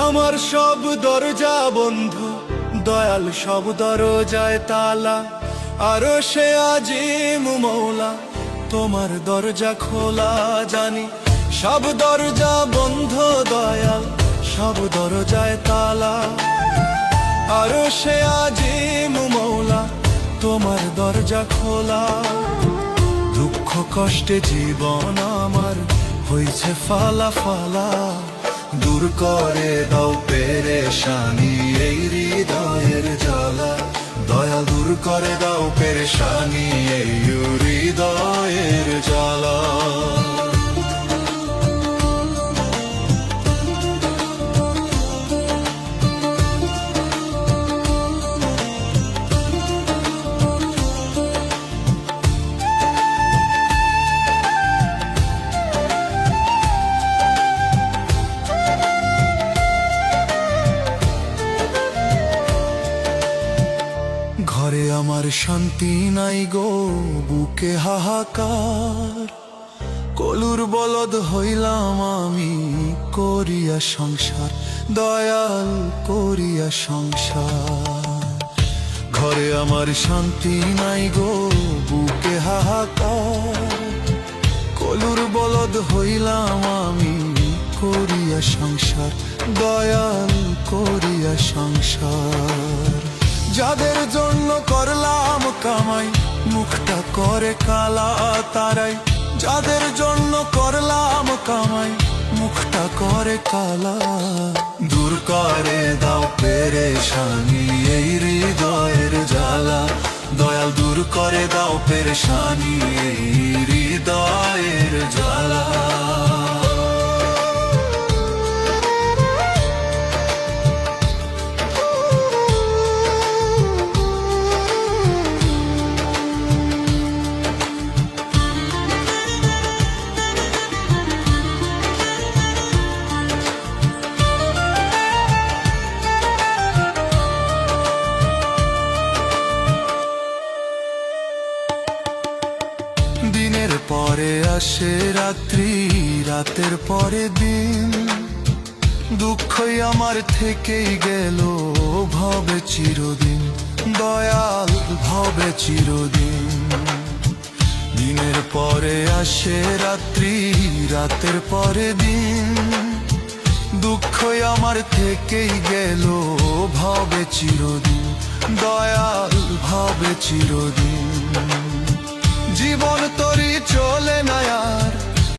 আমার সব দরজা বন্ধ, দয়াল সব দরজায় তালা। আরো সে আজিম মৌলা, তোমার দরজা খোলা জানি। সব দরজা বন্ধ দয়াল, সব দরজায় তালা। আরো সে আজিম মৌলা, তোমার দরজা খোলা। দুঃখ কষ্টে জীবন আমার হয়েছে ফালা ফালা। দূর করে দাও পেরেশানি এই হৃদয়ের জ্বালা। দয়া দূর করে দাও পেরেশানি এই হৃদয়ের জ্বালা। ঘরে আমার শান্তি নাই গো, বুকে হাহাকার। কলুর বলদ হইলাম আমি, করিয়া সংসার দয়াল করিয়া সংসার। ঘরে আমার শান্তি নাই গো, বুকে হাহাকার। কলুর বলদ হইলাম আমি, করিয়া সংসার দয়াল করিয়া সংসার। যাদের জন্য করলাম কামাই, মুখটা করে কালা তারাই। যাদের জন্য করলাম কামাই, মুখটা করে কালা। দূর করে দাও পেরেশানি এই হৃদয়ের জ্বালা। দয়াল দূর করে দাও পেরেশানি এই হৃদয়ের জ্বালা। দিনের পরে আসে রাত্রি, রাতের পরে দিন। দুঃখই আমার থেকেই গেল ভবে চিরদিন, দয়াল ভবে চিরদিন। দিনের পরে আসে রাত্রি, রাতের পরে দিন। দুঃখই আমার থেকেই গেল ভবে চিরদিন, দয়াল ভবে চিরদিন। জীবন তরি চলে না আর,